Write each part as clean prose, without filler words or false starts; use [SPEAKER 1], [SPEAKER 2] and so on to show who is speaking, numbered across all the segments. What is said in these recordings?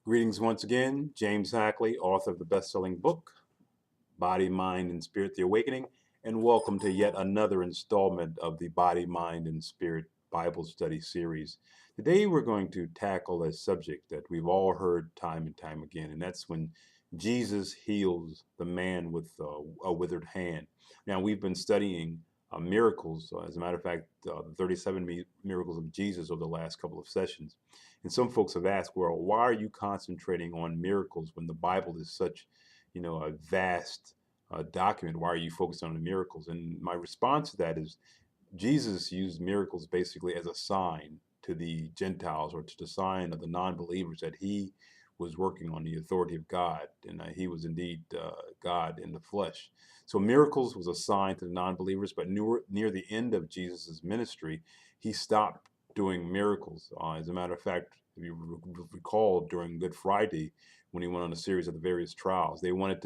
[SPEAKER 1] Greetings once again. James Hackley, author of the best-selling book, Body, Mind, and Spirit, The Awakening, and welcome to yet another installment of the Body, Mind, and Spirit Bible Study series. Today we're going to tackle a subject that we've all heard time and time again, and that's when Jesus heals the man with a withered hand. Now, we've been studying miracles, as a matter of fact, the 37 miracles of Jesus over the last couple of sessions. And some folks have asked, well, why are you concentrating on miracles when the Bible is such, a vast document? Why are you focused on the miracles? And my response to that is Jesus used miracles basically as a sign to the Gentiles or to the sign of the non-believers that he was working on the authority of God, and he was indeed God in the flesh. So miracles was a sign to the non-believers, but near the end of Jesus's ministry, he stopped doing miracles. As a matter of fact, if you recall, during Good Friday, when he went on a series of the various trials, they wanted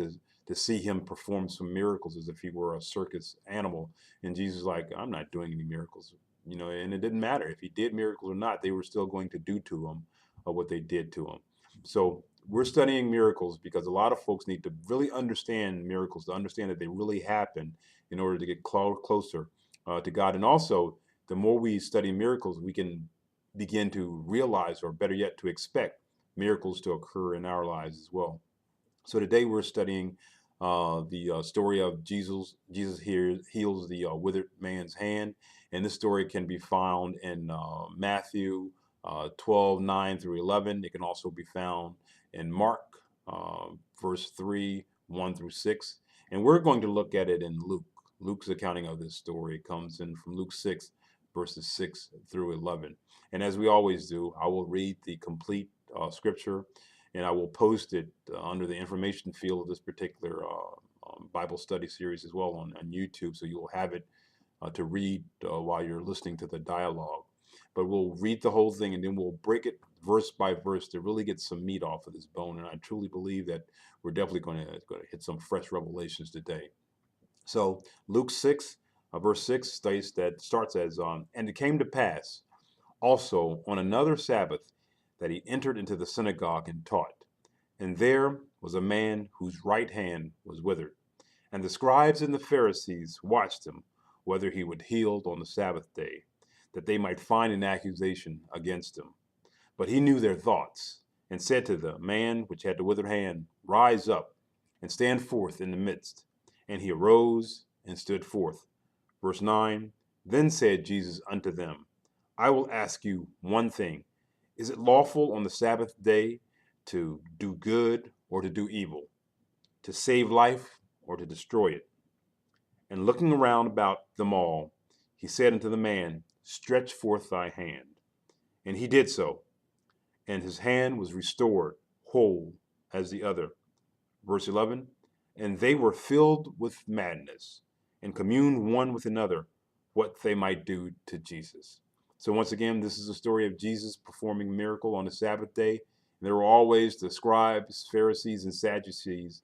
[SPEAKER 1] to see him perform some miracles as if he were a circus animal. And Jesus was like, I'm not doing any miracles. And it didn't matter if he did miracles or not, they were still going to do to him what they did to him. So we're studying miracles because a lot of folks need to really understand miracles, to understand that they really happen in order to get closer to God. And also, the more we study miracles, we can begin to realize, or better yet, to expect miracles to occur in our lives as well. So today we're studying the story of Jesus. Jesus here heals the withered man's hand, and this story can be found in Matthew 12:9 through 11. It can also be found in Mark verse 3, 1 through 6. And we're going to look at it in Luke. Luke's accounting of this story comes in from Luke 6, verses 6 through 11. And as we always do, I will read the complete scripture, and I will post it under the information field of this particular Bible study series as well on YouTube, so you'll have it to read while you're listening to the dialogue. But we'll read the whole thing, and then we'll break it verse by verse to really get some meat off of this bone. And I truly believe that we're definitely going to hit some fresh revelations today. So Luke 6, verse 6 states that starts as, and it came to pass also on another Sabbath that he entered into the synagogue and taught. And there was a man whose right hand was withered. And the scribes and the Pharisees watched him, whether he would heal on the Sabbath day, that they might find an accusation against him. But he knew their thoughts, and said to the man which had the withered hand, Rise up, and stand forth in the midst. And he arose and stood forth. Verse 9, Then said Jesus unto them, I will ask you one thing. Is it lawful on the Sabbath day to do good or to do evil, to save life or to destroy it? And looking around about them all, he said unto the man, Stretch forth thy hand. And he did so, and his hand was restored whole as the other. Verse 11, And they were filled with madness, and communed one with another what they might do to Jesus. So once again, this is a story of Jesus performing a miracle on the Sabbath day. There were always the scribes, Pharisees, and Sadducees,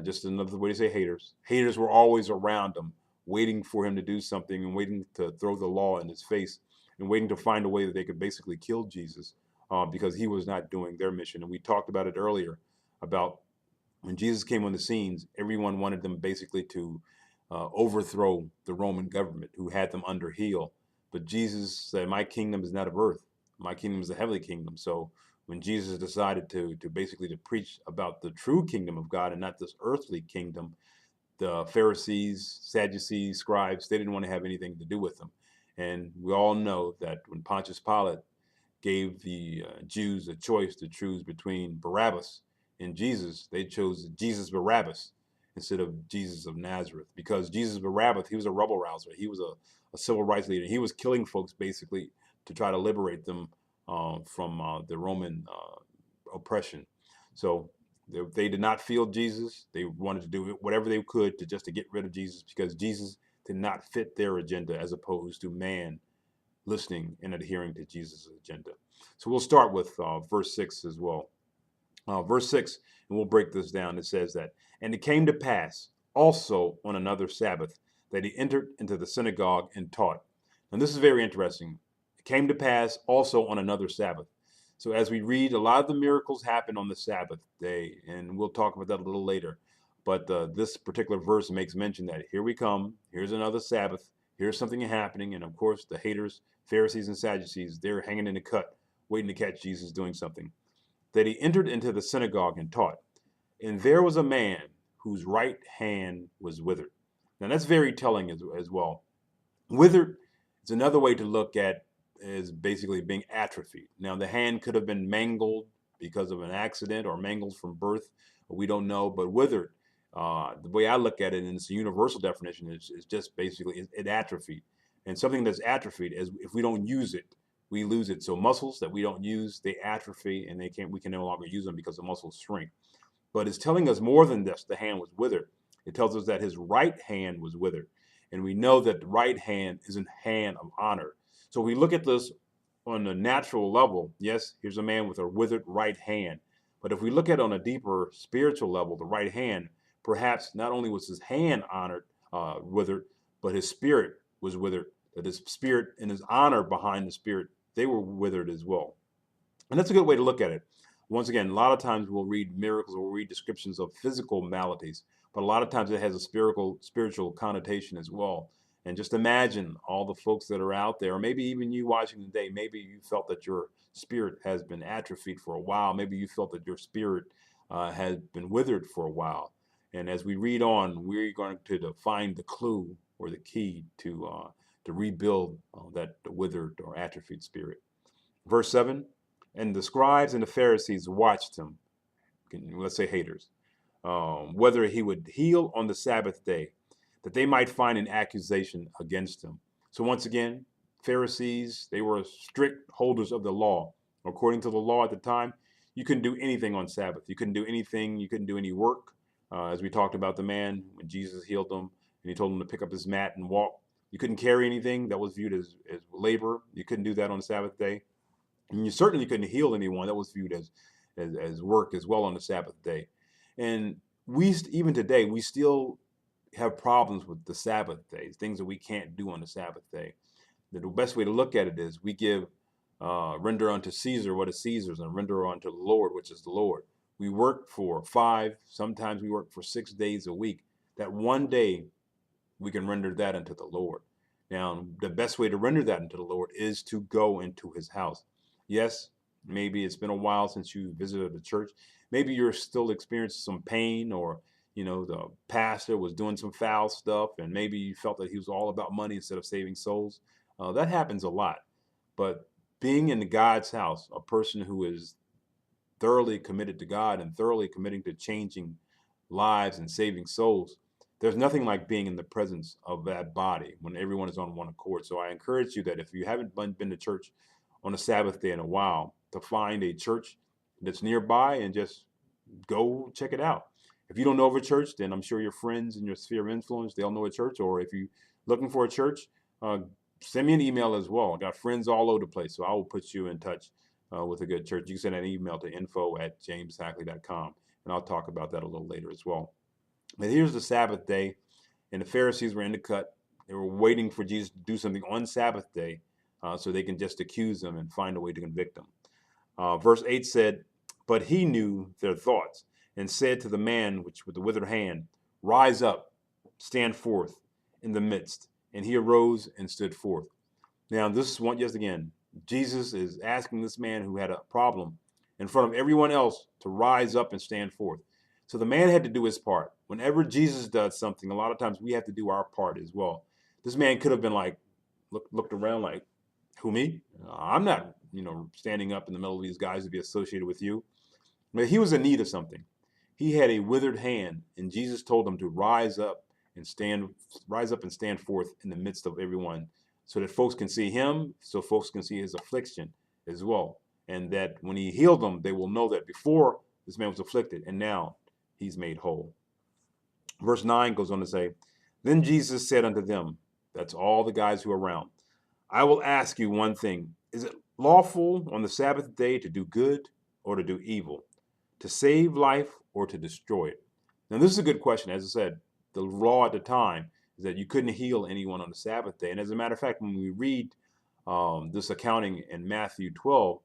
[SPEAKER 1] just another way to say haters. Haters were always around him, waiting for him to do something and waiting to throw the law in his face and waiting to find a way that they could basically kill Jesus because he was not doing their mission. And we talked about it earlier about when Jesus came on the scenes, everyone wanted them basically to overthrow the Roman government who had them under heel. But Jesus said, my kingdom is not of earth. My kingdom is a heavenly kingdom. So when Jesus decided to basically to preach about the true kingdom of God and not this earthly kingdom, the Pharisees, Sadducees, scribes, they didn't want to have anything to do with them. And we all know that when Pontius Pilate gave the Jews a choice to choose between Barabbas and Jesus, they chose Jesus Barabbas instead of Jesus of Nazareth, because Jesus Barabbas, he was a rebel rouser. He was a civil rights leader. He was killing folks basically to try to liberate them from the Roman oppression. So they did not feel Jesus. They wanted to do whatever they could to just to get rid of Jesus, because Jesus did not fit their agenda, as opposed to man listening and adhering to Jesus' agenda. So we'll start with verse 6 as well. Verse 6, and we'll break this down. It says that, And it came to pass also on another Sabbath that he entered into the synagogue and taught. And this is very interesting. It came to pass also on another Sabbath. So as we read, a lot of the miracles happen on the Sabbath day, and we'll talk about that a little later. But this particular verse makes mention that here we come, here's another Sabbath, here's something happening. And of course, the haters, Pharisees and Sadducees, they're hanging in the cut, waiting to catch Jesus doing something. That he entered into the synagogue and taught. And there was a man whose right hand was withered. Now that's very telling as well. Withered is another way to look at is basically being atrophied. Now the hand could have been mangled because of an accident or mangled from birth. We don't know, but withered, the way I look at it, and it's a universal definition, is just basically it atrophied. And something that's atrophied is if we don't use it, we lose it. So muscles that we don't use, they atrophy, and we can no longer use them because the muscles shrink. But it's telling us more than this. The hand was withered. It tells us that his right hand was withered. And we know that the right hand is a hand of honor. So we look at this on a natural level. Yes, here's a man with a withered right hand. But if we look at it on a deeper spiritual level, the right hand, perhaps not only was his hand honored, withered, but his spirit was withered. That his spirit and his honor behind the spirit, they were withered as well. And that's a good way to look at it. Once again, a lot of times we'll read miracles or we'll read descriptions of physical maladies, but a lot of times it has a spiritual connotation as well. And just imagine all the folks that are out there, or maybe even you watching today, maybe you felt that your spirit has been atrophied for a while. Maybe you felt that your spirit has been withered for a while. And as we read on, we're going to find the clue or the key to rebuild that withered or atrophied spirit. Verse 7, and the scribes and the Pharisees watched him, let's say haters, whether he would heal on the Sabbath day, that they might find an accusation against him. So once again, Pharisees, they were strict holders of the law. According to the law at the time, you couldn't do anything on Sabbath. You couldn't do anything. You couldn't do any work. As we talked about the man, when Jesus healed him, and he told him to pick up his mat and walk. You couldn't carry anything that was viewed as labor. You couldn't do that on the Sabbath day. And you certainly couldn't heal anyone. That was viewed as work as well on the Sabbath day. And even today, we still have problems with the Sabbath days, things that we can't do on the Sabbath day. The best way to look at it is we render unto Caesar what is Caesar's and render unto the Lord, which is the Lord. We work for 5, sometimes we work for 6 days a week. That one day, we can render that unto the Lord. Now, the best way to render that unto the Lord is to go into his house. Yes, maybe it's been a while since you visited the church. Maybe you're still experiencing some pain, or the pastor was doing some foul stuff, and maybe you felt that he was all about money instead of saving souls. That happens a lot. But being in God's house, a person who is thoroughly committed to God and thoroughly committing to changing lives and saving souls, there's nothing like being in the presence of that body when everyone is on one accord. So I encourage you that if you haven't been to church on a Sabbath day in a while, to find a church that's nearby and just go check it out. If you don't know of a church, then I'm sure your friends in your sphere of influence, they'll know a church. Or if you're looking for a church, send me an email as well. I got friends all over the place, so I will put you in touch with a good church. You can send an email to info@jameshackley.com, and I'll talk about that a little later as well. But here's the Sabbath day, and the Pharisees were in the cut. They were waiting for Jesus to do something on Sabbath day so they can just accuse him and find a way to convict him. Verse 8 said, but he knew their thoughts and said to the man with the withered hand, rise up, stand forth in the midst. And he arose and stood forth. Now, this is yes, again, Jesus is asking this man who had a problem in front of everyone else to rise up and stand forth. So the man had to do his part. Whenever Jesus does something, a lot of times we have to do our part as well. This man could have been like, looked around like, who, me? I'm not, standing up in the middle of these guys to be associated with you. But he was in need of something. He had a withered hand, and Jesus told him to rise up and stand forth in the midst of everyone, so that folks can see him, so folks can see his affliction as well. And that when he healed them, they will know that before this man was afflicted, and now he's made whole. Verse 9 goes on to say, then Jesus said unto them, that's all the guys who are around, I will ask you one thing. Is it lawful on the Sabbath day to do good or to do evil, to save life or to destroy it? Now, this is a good question. As I said, the law at the time is that you couldn't heal anyone on the Sabbath day. And as a matter of fact, when we read this accounting in Matthew 12,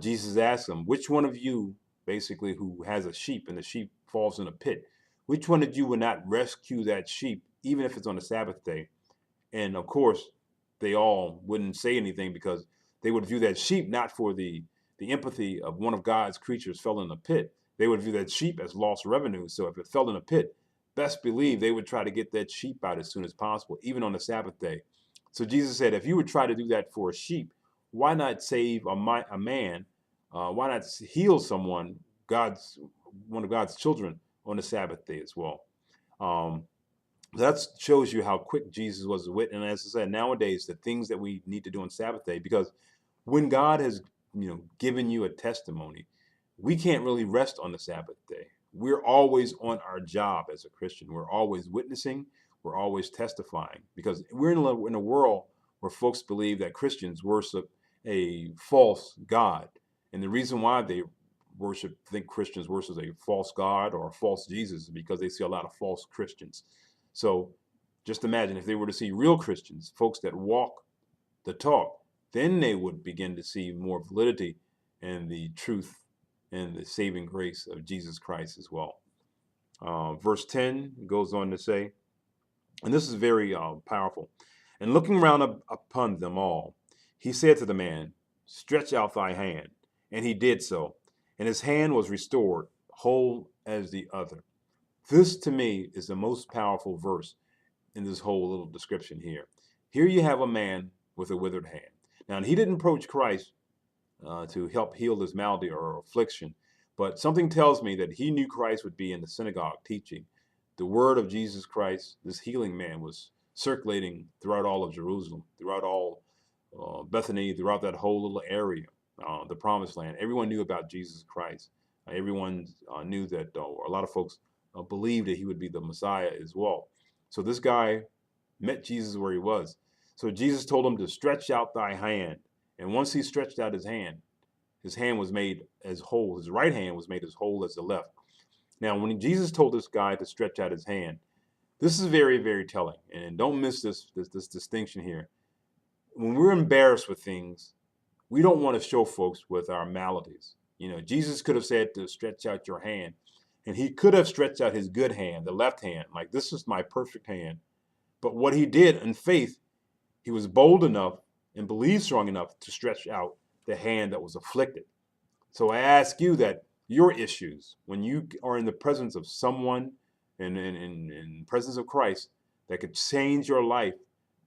[SPEAKER 1] Jesus asked him, which one of you, basically, who has a sheep and the sheep falls in a pit, which one of you would not rescue that sheep, even if it's on the Sabbath day? And of course, they all wouldn't say anything because they would view that sheep not for the empathy of one of God's creatures fell in a pit. They would view that sheep as lost revenue. So if it fell in a pit, best believe they would try to get that sheep out as soon as possible, even on the Sabbath day. So Jesus said, if you would try to do that for a sheep, why not save a man? Why not heal someone, one of God's children, on the Sabbath day as well? Um, that shows you how quick Jesus was with. And as I said, nowadays, the things that we need to do on Sabbath day, because when God has, given you a testimony, we can't really rest on the Sabbath day. We're always on our job as a Christian. We're always witnessing. We're always testifying, because we're in a world where folks believe that Christians worship a false God. And the reason why they think Christians worship a false God or a false Jesus is because they see a lot of false Christians. So just imagine if they were to see real Christians, folks that walk the talk, then they would begin to see more validity in the truth and the saving grace of Jesus Christ as well. Verse 10 goes on to say, and this is very powerful, and looking round upon them all, he said to the man, stretch out thy hand. And he did so, and his hand was restored, whole as the other. This, to me, is the most powerful verse in this whole little description here. Here you have a man with a withered hand. Now, he didn't approach Christ to help heal this malady or affliction, but something tells me that he knew Christ would be in the synagogue teaching. The word of Jesus Christ, this healing man, was circulating throughout all of Jerusalem, throughout all Bethany, throughout that whole little area, the promised land. Everyone knew about Jesus Christ. Everyone knew that a lot of folks believed that he would be the Messiah as well. So this guy met Jesus where he was. So Jesus told him to stretch out thy hand. And once he stretched out his hand was made as whole. His right hand was made as whole as the left. Now, when Jesus told this guy to stretch out his hand, this is very, very telling. And don't miss this distinction here. When we're embarrassed with things, we don't want to show folks with our maladies. Jesus could have said to stretch out your hand, and he could have stretched out his good hand, the left hand, like this is my perfect hand. But what he did in faith, he was bold enough and believed strong enough to stretch out the hand that was afflicted. So I ask you that your issues, when you are in the presence of someone and in presence of Christ that could change your life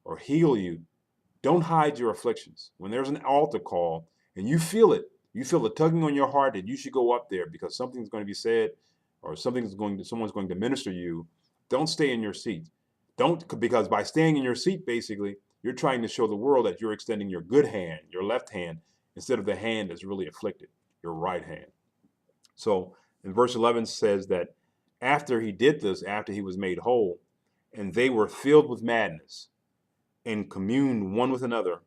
[SPEAKER 1] or heal you, don't hide your afflictions. When there's an altar call and you feel it, you feel the tugging on your heart that you should go up there because something's going to be said or someone's going to minister you, don't stay in your seat. Because by staying in your seat, basically, you're trying to show the world that you're extending your good hand, your left hand, instead of the hand that's really afflicted, your right hand. So in verse 11 says that after he did this, after he was made whole, and they were filled with madness and communed one with another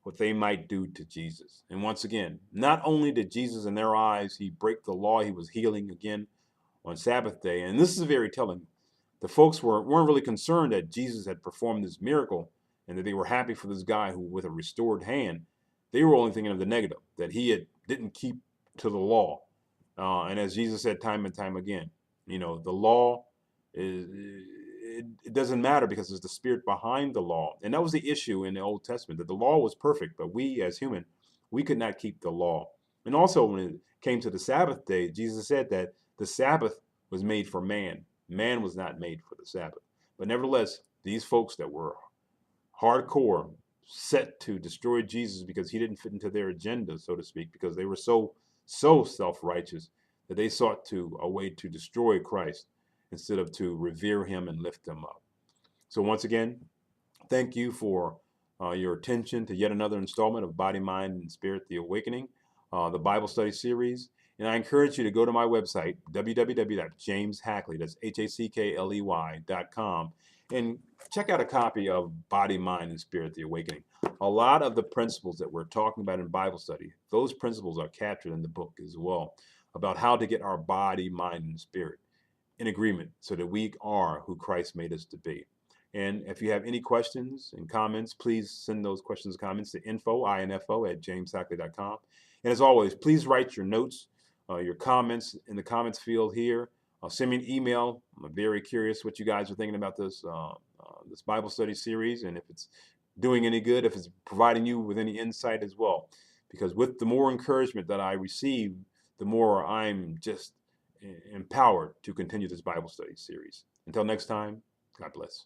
[SPEAKER 1] what they might do to Jesus. And once again, not only did Jesus in their eyes, he break the law, he was healing again on Sabbath day. And this is very telling. The folks weren't really concerned that Jesus had performed this miracle and that they were happy for this guy who with a restored hand. They were only thinking of the negative, that he didn't keep to the law. And as Jesus said time and time again, the law it doesn't matter because it's the spirit behind the law. And that was the issue in the Old Testament, that the law was perfect, but we as human, we could not keep the law. And also when it came to the Sabbath day, Jesus said that the Sabbath was made for man. Man was not made for the Sabbath. But nevertheless, these folks that were hardcore, set to destroy Jesus because he didn't fit into their agenda, so to speak, because they were so self-righteous that they sought a way to destroy Christ instead of to revere him and lift him up. So once again, thank you for your attention to yet another installment of Body, Mind, and Spirit, The Awakening, the Bible study series. And I encourage you to go to my website, www.jameshackley, that's HACKLEY.com, and check out a copy of Body, Mind, and Spirit, The Awakening. A lot of the principles that we're talking about in Bible study, those principles are captured in the book as well, about how to get our body, mind, and spirit in agreement so that we are who Christ made us to be. And if you have any questions and comments, please send those questions and comments to info@jameshackley.com. And as always, please write your notes, your comments in the comments field here. Send me an email. I'm very curious what you guys are thinking about this this Bible study series, and if it's doing any good, if it's providing you with any insight as well. Because with the more encouragement that I receive, the more I'm just empowered to continue this Bible study series. Until next time, God bless.